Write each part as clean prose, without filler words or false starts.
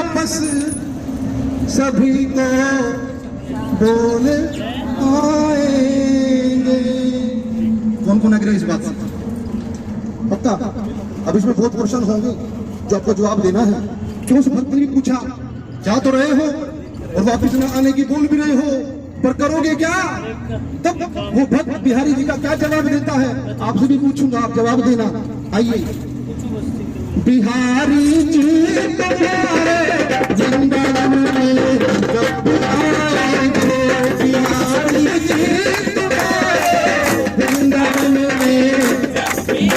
वापस सभी को बोल आएंगे। कौन कौन अग्रह इस बात से? पक्का? अब इसमें बहुत क्वेश्चन होंगे जो आपको जवाब देना है। क्यों? उस भक्त ने पूछा, जा तो रहे हो और वापिस न आने की बोल भी रहे हो, पर करोगे क्या? तब वो भक्त बिहारी जी का क्या जवाब देता है, आपसे भी पूछूंगा, आप जवाब देना। आइए। बिहारी जी तुम्हारे जिंदगी में जब आएंगे, बिहारी जी तुम्हारे जिंदगी में नहीं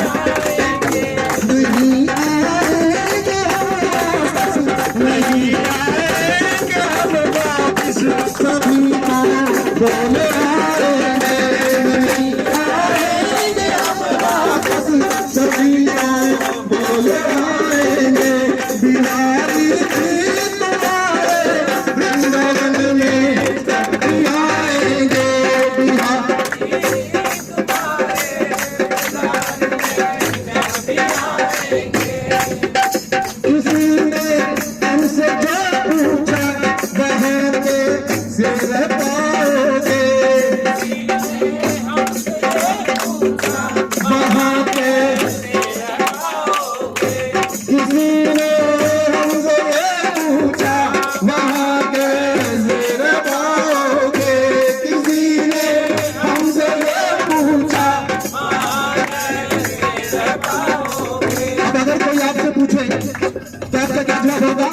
आएंगे, नहीं आएंगे हम वापिस, सभी को बोले आएंगे, नहीं आएंगे हम वापस, सभी को बोले आएंगे। बिहारी जी तुम्हारे वृंदावन में नहीं आएंगे, बिहारी किसी ने हमसे जो पूछा वहाँ के सिर पाओगे, वहाँ के किसी ने हमसे ये पूछा वहाँ के सिर पाओगे, किसी ने हमसे ये पूछा। अब अगर कोई आपसे पूछे तो आपका क्या जवाब होगा?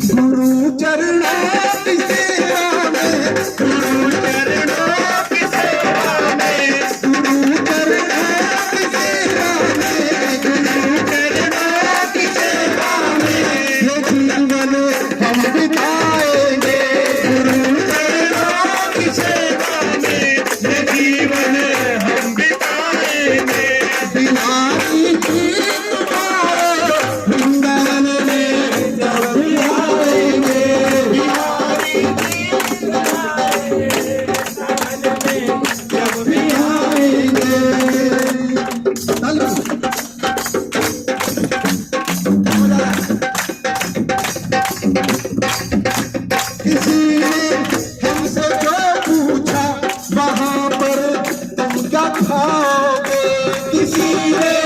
गुरु चरणों की सेवा में, गुरु चरणों की सेवा में, गुरु चरणों की सेवा में, गुरु चरणों की सेवा में ये जीवन हम बिताएंगे, गुरु चरणों की सेवा में ये जीवन हम बिताएंगे। बिहारी जी तुम्हारे वृंदावन में जब भी आएंगे, बिहारी जी तुम्हारे वृंदावन में जब भी आएंगे। किसी ने हमसे जो पूछा वहाँ पर तुम क्या खाओगे, किसी ने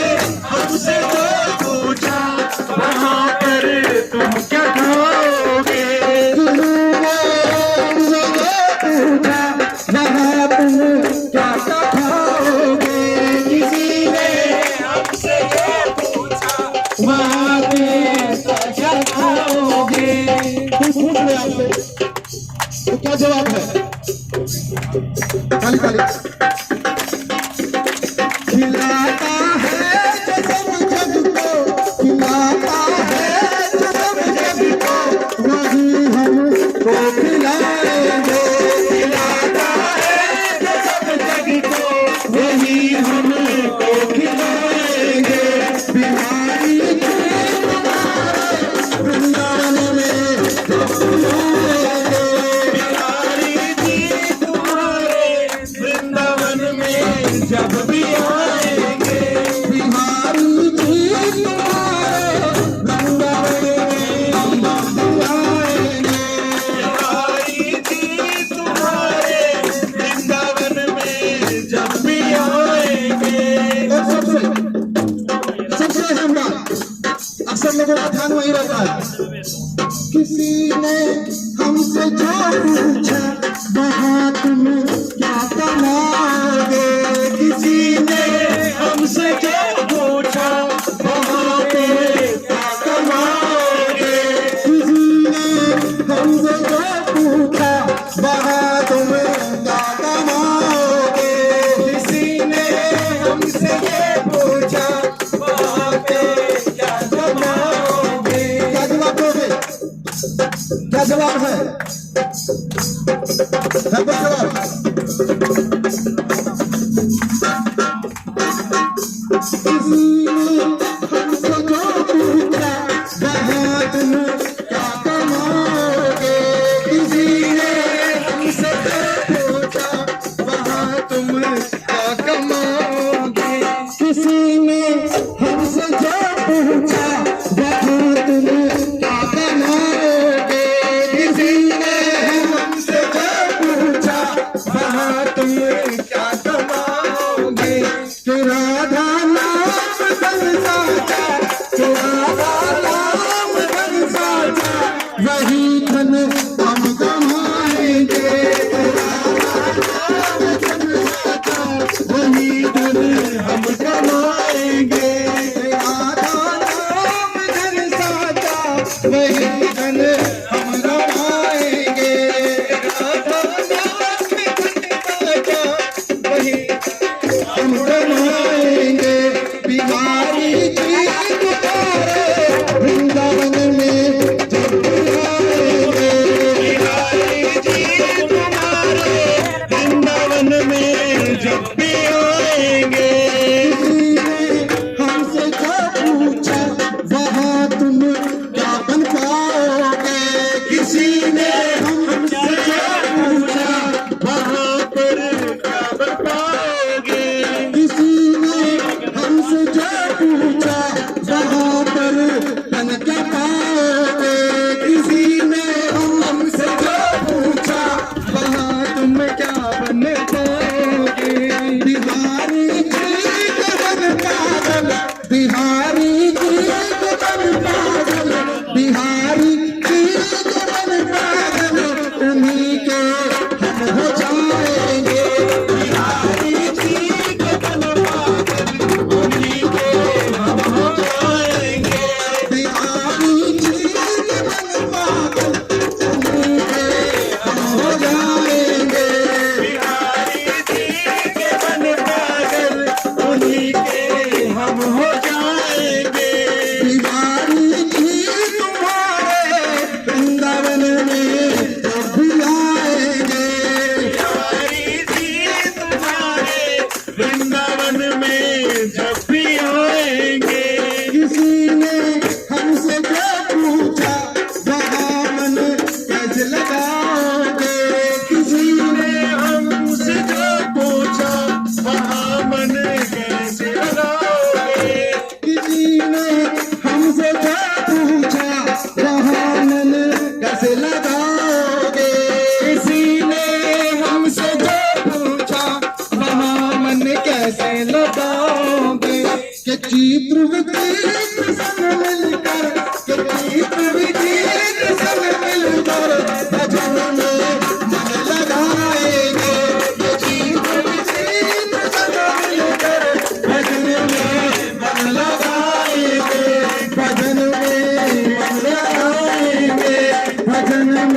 हमसे जो पूछा वहाँ पर तुम क्या खाओगे, किसी ने हमसे जो पूछा वहाँ तुम क्या क्या खाओगे, किसी ने हमसे जो पूछा वहाँ तुम क्या खाओगे। कोई पूछ रहे आपसे तो क्या जवाब है? ताली ताली। खिलाता है जो सब जग को, खिलाता है जो सब जग को, वही हमको खिलाएंगे, खिलाता है जो सब जग को, वही हमको खिलाएंगे। बिहारी जी तुम्हारे वृंदावन में जब आएंगे, बिहारी जी तुम्हारे वृंदावन में जब भी आएंगे, बिहारी जी तुम्हारे वृंदावन में जब भी आएंगे, बिहारी जी तुम्हारे वृंदावन में जब भी आएंगे। और सबसे अहम बात, अक्सर लोगों का ध्यान वही रहता है। किसी ने हमसे जो पूछा वहाँ तुम क्या कमाओगे, किसी ने हमसे जो पूछा वहाँ तुम क्या कमाओगे, किसी ने हमसे जो पूछा वहाँ तुम क्या कमाओगे, किसी ने हमसे ये पूछा वहाँ पे क्या कमाओगे। क्या जवाब दोगे? क्या जवाब है? कोई जवाब? किसी ने हमसे जो पूछा वहाँ तुम क्या कमाओगे, किसी ने हमसे जो पूछा वहाँ तुम क्या कमाओगे, किसी ने हमसे जो पूछा वहाँ तुम क्या कमाओगे।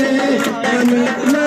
में